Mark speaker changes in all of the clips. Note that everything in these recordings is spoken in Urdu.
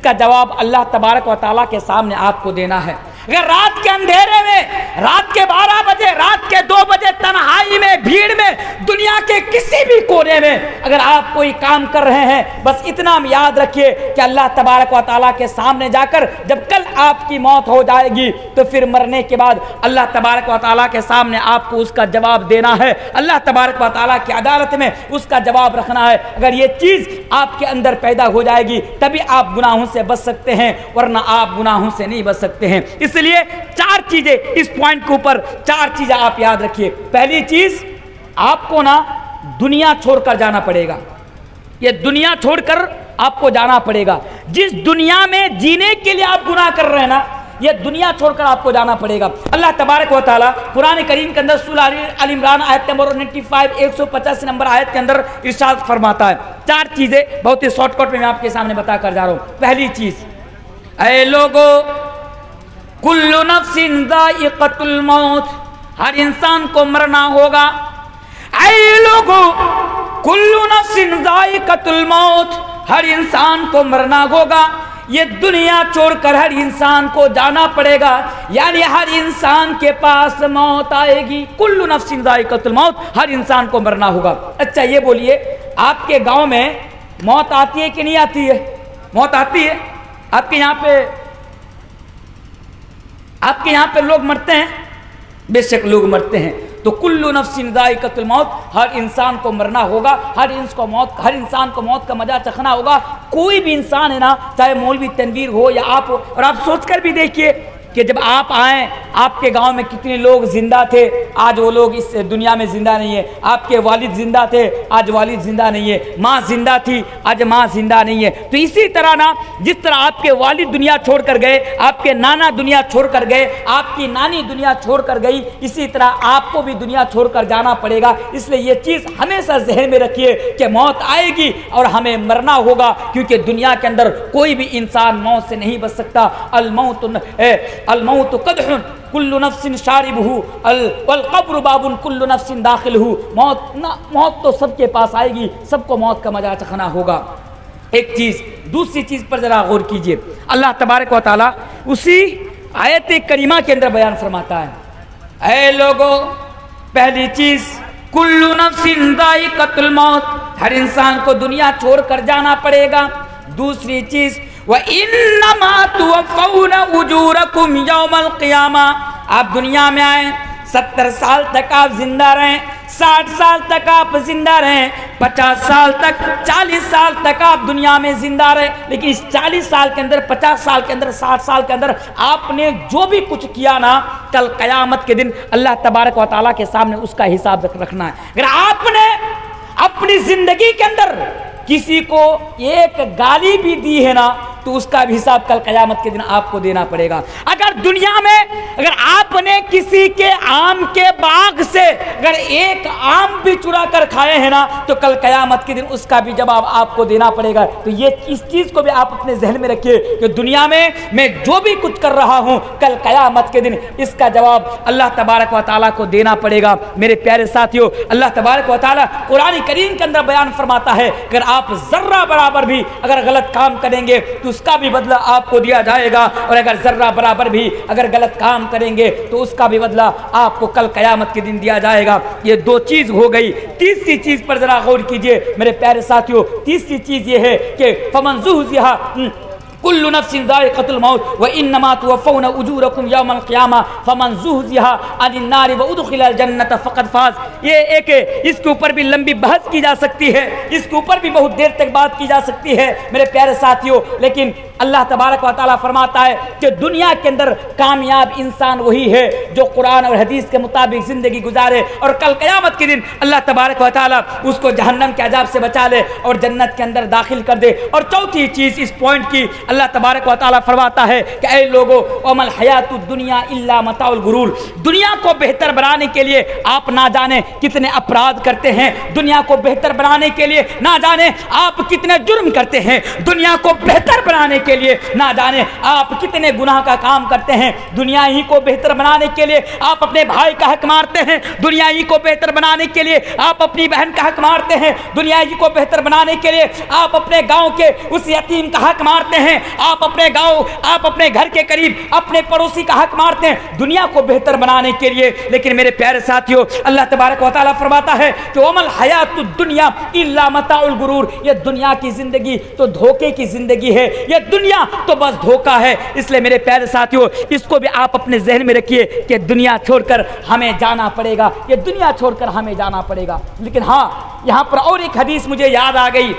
Speaker 1: کا جواب اللہ تبارک و تعالیٰ کے سامنے آپ کو دینا ہے۔ اگر رات کے اندھیرے میں، رات کے 12 بجے، رات کے 2 بجے تنہائی میں، بھیڑ میں، دنیا کے کسی بھی کونے میں اگر آپ کوئی کام کر رہے ہیں، بس اتنا یاد رکھیے کہ اللہ تبارک و تعالیٰ کے سامنے جا کر جب کل آپ کی موت ہو جائے گی تو پھر مرنے کے بعد اللہ تبارک و تعالیٰ کے سامنے آپ کو اس کا جواب دینا ہے، اللہ تبارک و تعالیٰ کی عدالت میں اس کا جواب رکھنا ہے۔ اگر یہ چیز آپ کے اندر پیدا ہو جائے گی تبھی آپ گناہوں سے بچ سکتے ہیں، ورنہ آپ گناہوں سے نہیں بچ سکتے ہیں۔ اس لیے 4 چیزیں اس پوائنٹ کے اوپر، 4 چیزیں آپ یاد رکھیے۔ پہلی چیز، آپ کو نا دنیا چھوڑ کر جانا پڑے گا، یہ دنیا چھوڑ کر آپ کو جانا پڑے گا۔ جس دنیا میں جینے کے لیے آپ گناہ کر رہے ہیں نا، یہ دنیا چھوڑ کر آپ کو جانا پڑے گا۔ اللہ تبارک و تعالیٰ قرآن کریم کے اندر سورہ آل عمران آیت نمبر 95 185 نمبر آیت کے اندر ارشاد فرماتا ہے۔ 4 چیزیں بہت ہی شارٹ کٹ میں میں آپ کے سامنے بتا کر جا رہا ہوں۔ پہلی چیز، اے لوگو کل نفس ذائقۃ الموت، ہر انسان کو مرنا ہوگا۔ اے لوگو کل نفس ذائقۃ الموت، ہر انسان کو مرنا ہوگا۔ یہ دنیا چھوڑ کر ہر انسان کو جانا پڑے گا، یعنی ہر انسان کے پاس موت آئے گی۔ کل نفس ذائقۃ الموت، ہر انسان کو مرنا ہوگا۔ اچھا یہ بولیے، آپ کے گاؤں میں موت آتی ہے کہ نہیں آتی ہے؟ موت آتی ہے؟ آپ کے یہاں پہ لوگ مرتے ہیں؟ بے شک لوگ مرتے ہیں۔ تو کل نفس ذائقۃ الموت، ہر انسان کو مرنا ہوگا، ہر انسان کو موت کا مزہ چکھنا ہوگا۔ کوئی بھی انسان ہے نا، چاہے مولوی تنویر ہو یا آپ ہو، اور آپ سوچ کر بھی دیکھیے کہ جب آپ آئیں، آپ کے گاؤں میں کتنے لوگ زندہ تھے، آج وہ لوگ اس دنیا میں زندہ نہیں ہے۔ آپ کے والد زندہ تھے، آج والد زندہ نہیں ہے۔ ماں زندہ تھی، آج ماں زندہ نہیں ہے۔ تو اسی طرح نا، جس طرح آپ کے والد دنیا چھوڑ کر گئے، آپ کے نانا دنیا چھوڑ کر گئے، آپ کی نانی دنیا چھوڑ کر گئی، اسی طرح آپ کو بھی دنیا چھوڑ کر جانا پڑے گا۔ اس لیے یہ چیز ہمیشہ ذہن میں رکھیے کہ موت آئے گی اور ہمیں مرنا ہوگا، کیونکہ دنیا کے اندر کوئی بھی انسان موت سے نہیں بچ سکتا۔ الموت قدح کل نفس شاربہ والقبر باب کل نفس داخلہ، موت تو سب کے پاس آئے گی، سب کو موت کا مزہ چکھنا ہوگا۔ ایک چیز، دوسری چیز پر ذرا غور کیجئے، اللہ تبارک و تعالیٰ اسی آیت کریمہ کے اندر بیان فرماتا ہے، اے لوگو پہلی چیز کل نفس ذائقۃ الموت، ہر انسان کو دنیا چھوڑ کر جانا پڑے گا۔ دوسری چیز وَإِنَّمَا تُوَفَّوْنَ أُجُورَكُمْ يَوْمَ الْقِيَامَةِ، آپ دنیا میں آئیں، 70 سال تک آپ زندہ رہیں، 60 سال تک آپ زندہ رہیں، 50 سال تک، 40 سال تک آپ دنیا میں زندہ رہیں، لیکن اس 40 سال کے اندر، 50 سال کے اندر، 60 سال کے اندر آپ نے جو بھی کچھ کیا نا، کل قیامت کے دن اللہ تبارک و تعالیٰ کے سامنے اس کا حساب رکھنا ہے۔ اگر آپ نے اپنی زندگی کے اندر کسی کو ایک گالی بھی دی ہے نا، تو اس کا بھی حساب کل قیامت کے دن آپ کو دینا پڑے گا۔ اگر دنیا میں اگر آپ نے کسی کے آم کے باغ سے اگر ایک آم بھی چرا کر کھائے ہیں نا، تو کل قیامت کے دن اس کا بھی جواب آپ کو دینا پڑے گا۔ تو یہ اس چیز کو بھی آپ اپنے ذہن میں رکھیے کہ دنیا میں میں جو بھی کچھ کر رہا ہوں، کل قیامت کے دن اس کا جواب اللہ تبارک و تعالیٰ کو دینا پڑے گا۔ میرے پیارے ساتھیو، اللہ تبارک و تعالیٰ قرآن کریم کے اندر بیان فرماتا ہے، اگر آپ ذرہ برابر بھی اگر غلط کام کریں گے تو اس کا بھی بدلہ آپ کو دیا جائے گا، اور اگر ذرہ برابر بھی اگر غلط کام کریں گے تو اس کا بھی بدلہ آپ کو کل قیامت کے دن دیا جائے گا۔ یہ 2 چیز ہو گئی۔ تیسری چیز پر ذرا غور کیجئے میرے پیارے ساتھیوں، تیسری چیز یہ ہے کہ فمن زحزح کل نفس ذائقۃ الموت وانما توفون اجورکم یوم القیامہ فمن زحزح عن النار وادخل الجنۃ فقد فاز۔ یہ ایک اس کے اوپر بھی لمبی بحث کی جا سکتی ہے، اس کے اوپر بھی بہت دیر تک بات کی جا سکتی ہے میرے پیارے ساتھیوں، لیکن اللہ تبارک و تعالیٰ فرماتا ہے کہ دنیا کے اندر کامیاب انسان وہی ہے جو قرآن اور حدیث کے مطابق زندگی گزارے، اور کل قیامت کے دن اللہ تبارک و تعالیٰ اس کو جہنم کے عذاب سے بچا لے اور جنت کے اندر داخل کر دے۔ اور چوتھی چیز اس پوائنٹ کی اللہ تبارک و تعالیٰ فرماتا ہے کہ اے لوگو وما الحیات الدنیا الا متاع الغرور، دنیا کو بہتر بنانے کے لیے آپ نہ جانے کتنے اپرادھ کرتے ہیں، دنیا کو بہتر بنانے کے لیے نہ جانے آپ کتنے جرم کرتے ہیں، دنیا کو بہتر بنانے کے لیے نہ جانے آپ کتنے گناہ کا کام کرتے ہیں، دنیا ہی کو بہتر بنانے کے لیے آپ اپنے بھائی کا حق مارتے ہیں، دنیا ہی کو بہتر بنانے کے لیے آپ اپنی بہن کا حق مارتے ہیں، دنیا ہی کو بہتر بنانے کے لیے آپ اپنے گاؤں کے اس یتیم کا حق مارتے ہیں، آپ اپنے گاؤں، آپ اپنے گھر کے قریب اپنے پڑوسی کا حق مارتے ہیں دنیا کو بہتر بنانے کے لیے، لیکن میرے پیارے ساتھیوں اللہ تبارک و تعالیٰ فرماتا ہے کہ وَمَا الْحَيَاةُ الدُّنْيَا إِلَّا مَتَاعُ الْغُرُورِ، یہ دنیا کی زندگی تو دھوکے کی زندگی ہے، یہ دنیا تو بس دھوکا ہے۔ اس لیے میرے پیارے ساتھیوں اس کو بھی آپ اپنے ذہن میں رکھیے کہ دنیا چھوڑ کر ہمیں جانا پڑے گا، یہ دنیا چھوڑ کر ہمیں جانا پڑے گا۔ لیکن ہاں یہاں پر اور ایک حدیث مجھے یاد آ گئی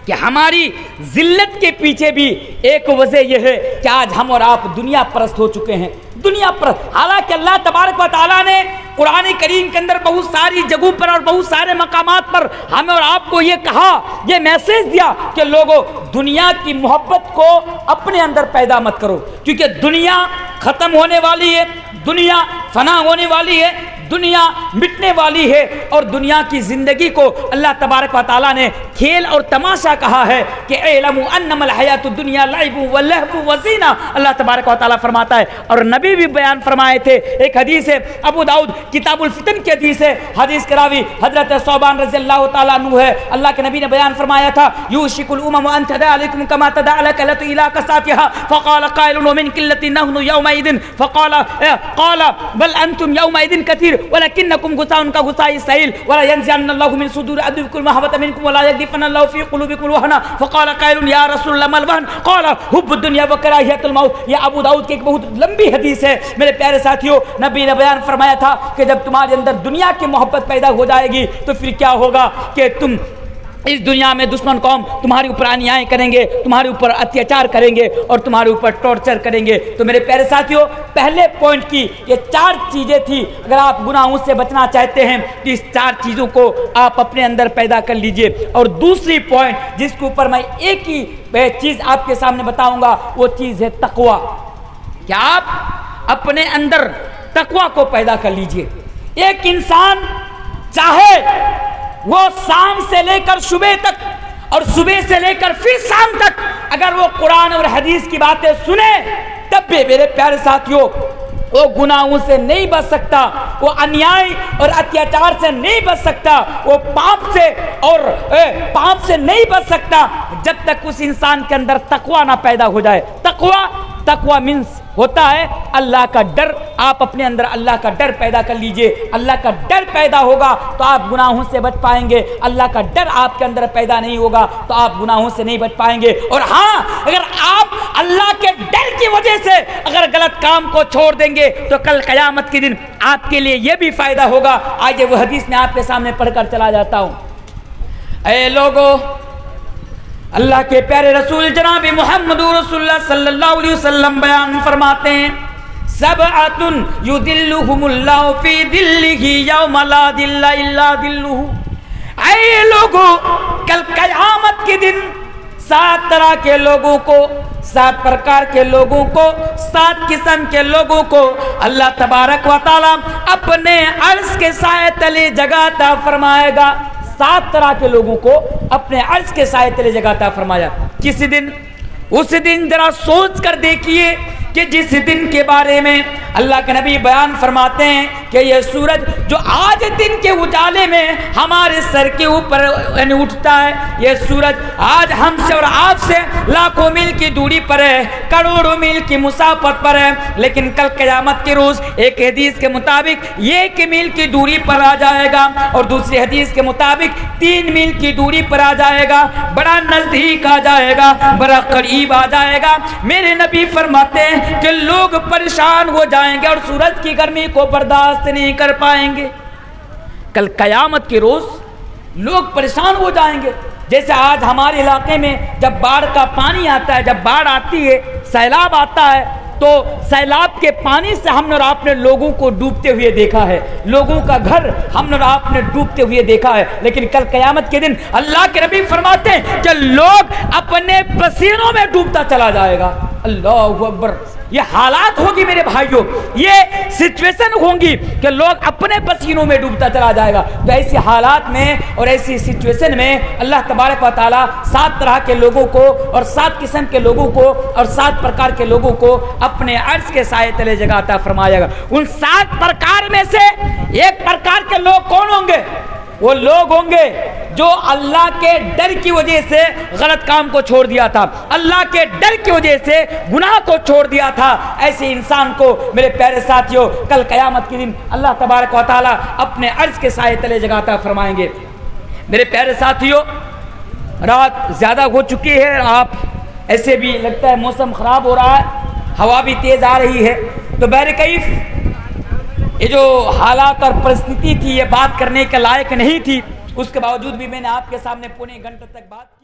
Speaker 1: کہ ہماری ذلت کے پیچھے بھی ایک وجہ یہ ہے کہ آج ہم اور آپ دنیا پرست ہو چکے ہیں، دنیا پر، حالانکہ اللہ تبارک و تعالیٰ نے قرآن کریم کے اندر بہت ساری جگہوں پر اور بہت سارے مقامات پر ہمیں اور آپ کو یہ کہا، یہ میسج دیا کہ لوگوں دنیا کی محبت کو اپنے اندر پیدا مت کرو، کیونکہ دنیا ختم ہونے والی ہے، دنیا فنا ہونے والی ہے، دنیا مٹنے والی ہے، اور دنیا کی زندگی کو اللہ تبارک و تعالیٰ نے کھیل اور تماشا کہا ہے کہ اعلموا انما الحیات الدنیا لعب ولہو وزینہ، اللہ تبارک و تعالیٰ فرماتا ہے۔ اور نبی بھی بیان فرمائے تھے، ایک حدیث ہے ابو داؤد کتاب الفتن کی حدیث ہے، حدیث کے راوی حضرت ثوبان رضی اللہ تعالیٰ عنہ ہے، اللہ کے نبی نے بیان فرمایا تھا یوشک الامم ان تداعی علیکم کما تداعی الکلۃ الی کساتها فقال قائل ومن قلۃ نحن یومئذ قال بل انتم یومئذ کثیر ولكنكم غثاء كغثاء السيل ولا ينزعن الله من صدور عدوكم المحبة منكم ولا يقذفن الله في قلوبكم الوهن فقال قائل يا رسول الله ما الوهن قال حب الدنيا وكراهية الموت۔ یہ ابو داؤد کی ایک بہت لمبی حدیث ہے میرے پیارے ساتھیوں، نبی نے بیان فرمایا تھا کہ جب تمہارے اندر دنیا کی محبت پیدا ہو جائے گی تو پھر کیا ہوگا کہ تم اس دنیا میں دشمن قوم تمہارے اوپر انیائیں کریں گے، تمہارے اوپر اتیاچار کریں گے اور تمہارے اوپر ٹارچر کریں گے۔ تو میرے پیارے ساتھیوں پہلے پوائنٹ کی یہ 4 چیزیں تھی، اگر آپ گناہوں سے بچنا چاہتے ہیں تو اس 4 چیزوں کو آپ اپنے اندر پیدا کر لیجئے۔ اور دوسری پوائنٹ جس کے اوپر میں ایک ہی چیز آپ کے سامنے بتاؤں گا وہ چیز ہے تقوی، کہ آپ اپنے اندر تقوی کو پیدا کر لیجئے۔ ایک انسان چاہے وہ شام سے لے کر صبح تک اور صبح سے لے کر پھر شام تک اگر وہ قرآن اور حدیث کی باتیں سنے تب بھی میرے پیارے ساتھیوں وہ گناہوں سے نہیں بچ سکتا، وہ انیائی اور اتیاچار سے نہیں بچ سکتا، وہ پاپ سے نہیں بچ سکتا جب تک اس انسان کے اندر تقوی نہ پیدا ہو جائے۔ تقوی مینس ہوتا ہے اللہ کا ڈر۔ آپ اپنے اندر اللہ کا ڈر پیدا کر لیجئے، اللہ کا ڈر پیدا ہوگا تو آپ گناہوں سے بچ پائیں گے، اللہ کا ڈر آپ کے اندر پیدا نہیں ہوگا تو آپ گناہوں سے نہیں بچ پائیں گے۔ اور ہاں اگر آپ اللہ کے ڈر کی وجہ سے اگر غلط کام کو چھوڑ دیں گے تو کل قیامت کے دن آپ کے لیے یہ بھی فائدہ ہوگا۔ آئیے وہ حدیث میں آپ کے سامنے پڑھ کر چلا جاتا ہوں۔ اے لوگو، اللہ کے پیارے رسول جناب محمد رسول اللہ صلی اللہ علیہ وسلم بیان فرماتے ہیں سبعۃ یذلھم اللہ فی ظلہ یوم لا ظل الا ظلہ۔ اے لوگوں، کل قیامت کے دن 7 طرح کے لوگوں کو، 7 پرکار کے لوگوں کو، 7 قسم کے لوگوں کو اللہ تبارک و تعالی اپنے عرش کے سائے تلے جگہ عطا فرمائے گا۔ 7 طرح کے لوگوں کو اپنے عرش کے سائے تلے جگہ عطا فرمایا۔ کس دن؟ اس دن ذرا سوچ کر دیکھیے کہ جس دن کے بارے میں اللہ کے نبی بیان فرماتے ہیں کہ یہ سورج جو آج دن کے اجالے میں ہمارے سر کے اوپر اٹھتا ہے، یہ سورج آج ہم سے اور آپ سے لاکھوں میل کی دوری پر ہے، کروڑوں میل کی مسافت پر ہے، لیکن کل قیامت کے روز ایک حدیث کے مطابق 1 میل کی دوری پر آ جائے گا اور دوسری حدیث کے مطابق 3 میل کی دوری پر آ جائے گا، بڑا نزدیک آ جائے گا، بڑا قریب آ جائے گا۔ میرے نبی فرماتے ہیں کہ لوگ پریشان ہو جائیں گے اور سورج کی گرمی کو برداشت نہیں کر پائیں گے۔ کل قیامت کے روز لوگ پریشان ہو جائیں گے، جیسے آج ہمارے علاقے میں جب باڑھ کا پانی آتا ہے، جب باڑھ آتی ہے، سیلاب آتا ہے، تو سیلاب کے پانی سے ہم نے اور آپ نے لوگوں کو ڈوبتے ہوئے دیکھا ہے، لوگوں کا گھر ہم نے اور آپ نے ڈوبتے ہوئے دیکھا ہے، لیکن کل قیامت کے دن اللہ کے نبی فرماتے ہیں کہ لوگ اپنے پسینوں میں ڈوبتا چلا جائے گا۔ اللہ اکبر! یہ حالات ہوگی میرے بھائیوں، یہ سچویشن ہوں گی کہ لوگ اپنے پسینوں میں ڈوبتا چلا جائے گا۔ تو ایسی حالات میں اور ایسی سچویشن میں اللہ تبارک و تعالیٰ 7 طرح کے لوگوں کو اور 7 قسم کے لوگوں کو اور 7 پرکار کے لوگوں کو اپنے عرش کے سائے تلے جگہ عطا فرمائے گا۔ ان 7 پرکار میں سے ایک پرکار کے لوگ کون ہوں گے؟ وہ لوگ ہوں گے جو اللہ کے ڈر کی وجہ سے غلط کام کو چھوڑ دیا تھا، اللہ کے ڈر کی وجہ سے گناہ کو چھوڑ دیا تھا۔ ایسے انسان کو میرے پیارے ساتھیوں کل قیامت کے دن اللہ تبارک و تعالی اپنے عرش کے سائے تلے جگہ عطا فرمائیں گے۔ میرے پیارے ساتھیوں، رات زیادہ ہو چکی ہے، آپ ایسے بھی لگتا ہے موسم خراب ہو رہا ہے، ہوا بھی تیز آ رہی ہے، تو بہرکیف یہ جو حالات اور پرستھتی تھی یہ بات کرنے کے لائق نہیں تھی، اس کے باوجود بھی میں نے آپ کے سامنے پونے گھنٹے تک بات